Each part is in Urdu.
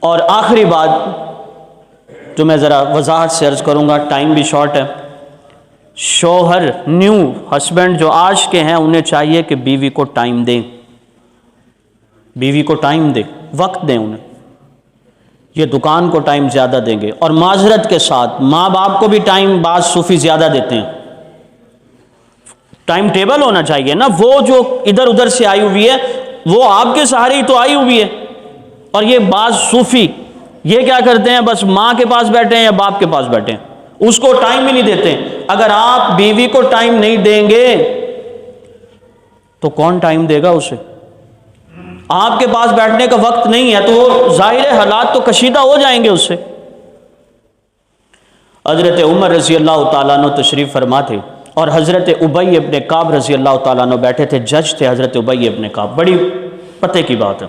اور آخری بات جو میں ذرا وضاحت سے عرض کروں گا، ٹائم بھی شارٹ ہے، شوہر نیو ہسبینڈ جو آج کے ہیں انہیں چاہیے کہ بیوی کو ٹائم دیں، بیوی کو ٹائم دیں، وقت دیں انہیں۔ یہ دکان کو ٹائم زیادہ دیں گے، اور معذرت کے ساتھ ماں باپ کو بھی ٹائم بعض صوفی زیادہ دیتے ہیں۔ ٹائم ٹیبل ہونا چاہیے نا، وہ جو ادھر ادھر سے آئی ہوئی ہے وہ آپ کے سہارے ہی تو آئی ہوئی ہے، اور یہ بعض صوفی یہ کیا کرتے ہیں، بس ماں کے پاس بیٹھے ہیں یا باپ کے پاس بیٹھے ہیں، اس کو ٹائم ہی نہیں دیتے۔ اگر آپ بیوی کو ٹائم نہیں دیں گے تو کون ٹائم دے گا اسے؟ آپ کے پاس بیٹھنے کا وقت نہیں ہے تو ظاہر ہے حالات تو کشیدہ ہو جائیں گے اس سے۔ حضرت عمر رضی اللہ تعالیٰ عنہ تشریف فرما تھے، اور حضرت ابی ابن کعب رضی اللہ تعالیٰ عنہ بیٹھے تھے، جج تھے حضرت ابی ابن کعب، بڑی پتے کی بات ہے۔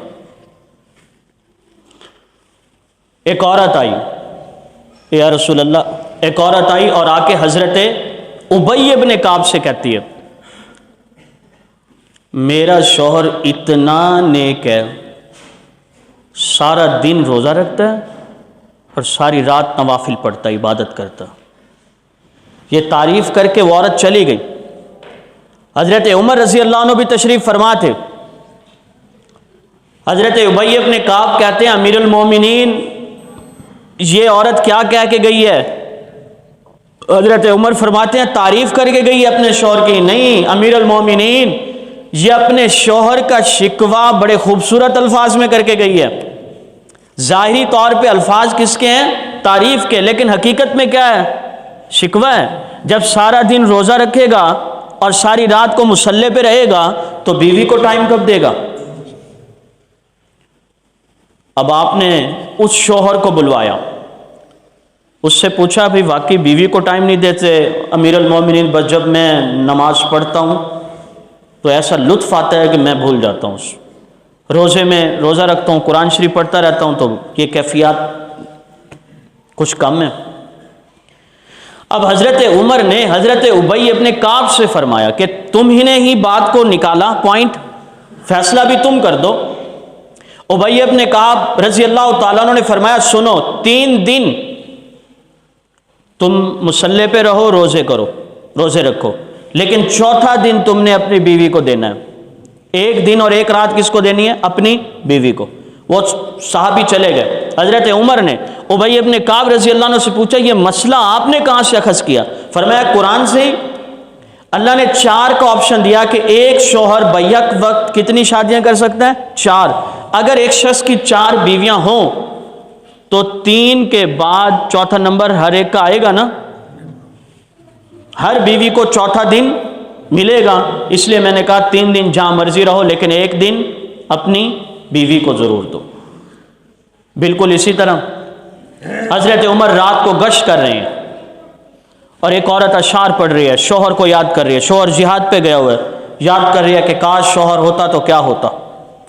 ایک عورت آئی، یا رسول اللہ، ایک عورت آئی اور آ کے حضرت ابی ابن کعب سے کہتی ہے میرا شوہر اتنا نیک ہے، سارا دن روزہ رکھتا ہے اور ساری رات نوافل پڑھتا ہے، عبادت کرتا۔ یہ تعریف کر کے وہ عورت چلی گئی۔ حضرت عمر رضی اللہ عنہ بھی تشریف فرما تھے۔ حضرت ابی ابن کعب کہتے ہیں امیر المومنین یہ عورت کیا کہہ کے گئی ہے؟ حضرت عمر فرماتے ہیں تعریف کر کے گئی ہے اپنے شوہر کی؟ نہیں امیر المومنین، یہ اپنے شوہر کا شکوہ بڑے خوبصورت الفاظ میں کر کے گئی ہے۔ ظاہری طور پہ الفاظ کس کے ہیں؟ تعریف کے، لیکن حقیقت میں کیا ہے؟ شکوہ ہے۔ جب سارا دن روزہ رکھے گا اور ساری رات کو مصلی پہ رہے گا تو بیوی کو ٹائم کب دے گا؟ اب آپ نے اس شوہر کو بلوایا، اس سے پوچھا بھی واقعی بیوی کو ٹائم نہیں دیتے؟ امیر المومنین بس جب میں نماز پڑھتا ہوں تو ایسا لطف آتا ہے کہ میں بھول جاتا ہوں، روزے میں روزہ رکھتا ہوں، قرآن شریف پڑھتا رہتا ہوں، تو یہ کیفیات کچھ کم ہے۔ اب حضرت عمر نے حضرت ابی ابن کعب سے فرمایا کہ تم ہی نے ہی بات کو نکالا، پوائنٹ، فیصلہ بھی تم کر دو۔ ابی ابن کعب رضی اللہ تعالیٰ عنہ نے فرمایا سنو، 3 دن تم مصلی پہ رہو، روزے کرو، روزے رکھو، لیکن 4تھا دن تم نے اپنی بیوی کو دینا ہے۔ 1 دن اور 1 رات کس کو دینی ہے؟ اپنی بیوی کو۔ وہ صحابی چلے گئے۔ حضرت عمر نے ابی ابن کعب رضی اللہ عنہ سے پوچھا یہ مسئلہ آپ نے کہاں سے اخذ کیا؟ فرمایا قرآن سے ہی۔ اللہ نے 4 کا آپشن دیا کہ ایک شوہر بیک وقت کتنی شادیاں کر سکتا ہے؟ 4۔ اگر ایک شخص کی 4 بیویاں ہوں تو 3 کے بعد 4تھا نمبر ہر ایک کا آئے گا نا، ہر بیوی کو 4تھا دن ملے گا۔ اس لیے میں نے کہا 3 دن جہاں مرضی رہو لیکن 1 دن اپنی بیوی کو ضرور دو۔ بالکل اسی طرح حضرت عمر رات کو گشت کر رہے ہیں اور ایک عورت اشعار پڑھ رہی ہے، شوہر کو یاد کر رہی ہے، شوہر جہاد پہ گیا ہوا ہے، یاد کر رہی ہے کہ کاش شوہر ہوتا تو کیا ہوتا،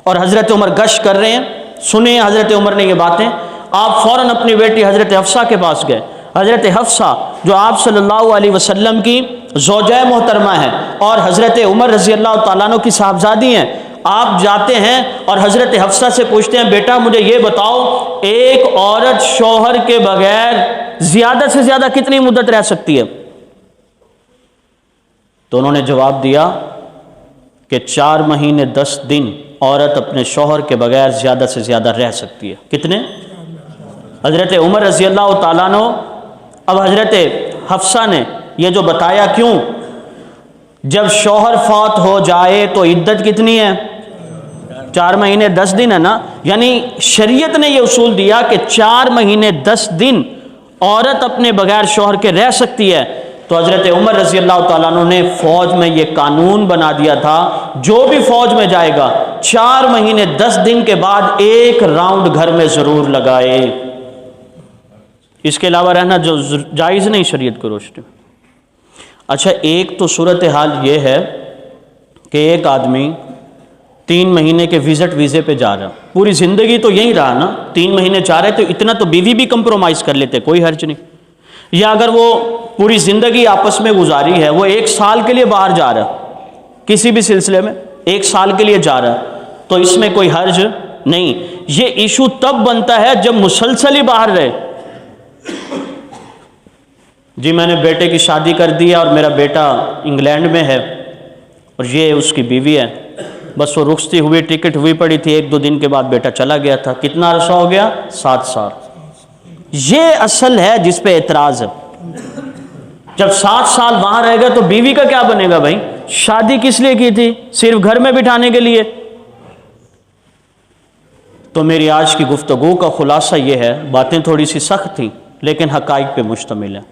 اور حضرت عمر گشت کر رہے ہیں۔ سنیں حضرت عمر نے یہ باتیں، آپ فوراً اپنی بیٹی حضرت حفصہ کے پاس گئے۔ حضرت حفصہ جو آپ صلی اللہ علیہ وسلم کی زوجہ محترمہ ہیں اور حضرت عمر رضی اللہ تعالیٰ عنہ کی صاحبزادی ہیں، آپ جاتے ہیں اور حضرت حفصہ سے پوچھتے ہیں بیٹا مجھے یہ بتاؤ ایک عورت شوہر کے بغیر زیادہ سے زیادہ کتنی مدت رہ سکتی ہے؟ تو انہوں نے جواب دیا کہ 4 مہینے 10 دن عورت اپنے شوہر کے بغیر زیادہ سے زیادہ رہ سکتی ہے۔ کتنے؟ حضرت عمر رضی اللہ تعالیٰ عنہ، اب حضرت حفصہ نے یہ جو بتایا کیوں، جب شوہر فوت ہو جائے تو عدت کتنی ہے؟ 4 مہینے 10 دن ہے نا، یعنی شریعت نے یہ اصول دیا کہ 4 مہینے 10 دن عورت اپنے بغیر شوہر کے رہ سکتی ہے۔ تو حضرت عمر رضی اللہ تعالیٰ عنہ نے فوج میں یہ قانون بنا دیا تھا جو بھی فوج میں جائے گا 4 مہینے 10 دن کے بعد 1 راؤنڈ گھر میں ضرور لگائے، اس کے علاوہ رہنا جو جائز نہیں شریعت کو روشنی۔ اچھا ایک تو صورتحال یہ ہے کہ ایک آدمی 3 مہینے کے ویزے پہ جا رہا، پوری زندگی تو یہی رہا نا، 3 مہینے چاہ رہے تو اتنا تو بیوی بھی کمپرومائز کر لیتے، کوئی حرج نہیں۔ یا اگر وہ پوری زندگی آپس میں گزاری ہے، وہ 1 سال کے لیے باہر جا رہا ہے، کسی بھی سلسلے میں 1 سال کے لیے جا رہا ہے، تو اس میں کوئی حرج نہیں، یہ ایشو تب بنتا ہے جب مسلسل ہی باہر رہے. جی میں نے بیٹے کی شادی کر دی اور میرا بیٹا انگلینڈ میں ہے اور یہ اس کی بیوی ہے، بس وہ رخصتی ہوئی، ٹکٹ ہوئی پڑی تھی، 1-2 دن کے بعد بیٹا چلا گیا تھا. کتنا عرصہ ہو گیا؟ 7 سال. یہ اصل ہے جس پہ اعتراض ہے. جب 7 سال وہاں رہ گئے تو بیوی کا کیا بنے گا بھائی؟ شادی کس لیے کی تھی؟ صرف گھر میں بٹھانے کے لیے. تو میری آج کی گفتگو کا خلاصہ یہ ہے، باتیں تھوڑی سی سخت تھیں لیکن حقائق پہ مشتمل ہیں.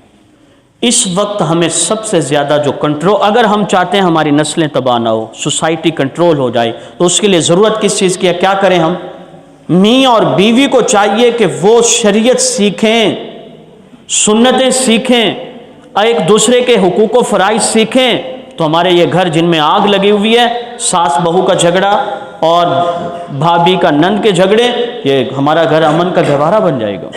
اس وقت ہمیں سب سے زیادہ جو کنٹرول، اگر ہم چاہتے ہیں ہماری نسلیں تباہ نہ ہو، سوسائٹی کنٹرول ہو جائے، تو اس کے لیے ضرورت کس چیز کی ہے؟ کیا کریں ہم؟ میاں اور بیوی کو چاہیے کہ وہ شریعت سیکھیں، سنتیں سیکھیں، ایک دوسرے کے حقوق و فرائض سیکھیں. تو ہمارے یہ گھر جن میں آگ لگی ہوئی ہے، ساس بہو کا جھگڑا اور بھابھی کا نند کے جھگڑے، یہ ہمارا گھر امن کا گہوارہ بن جائے گا.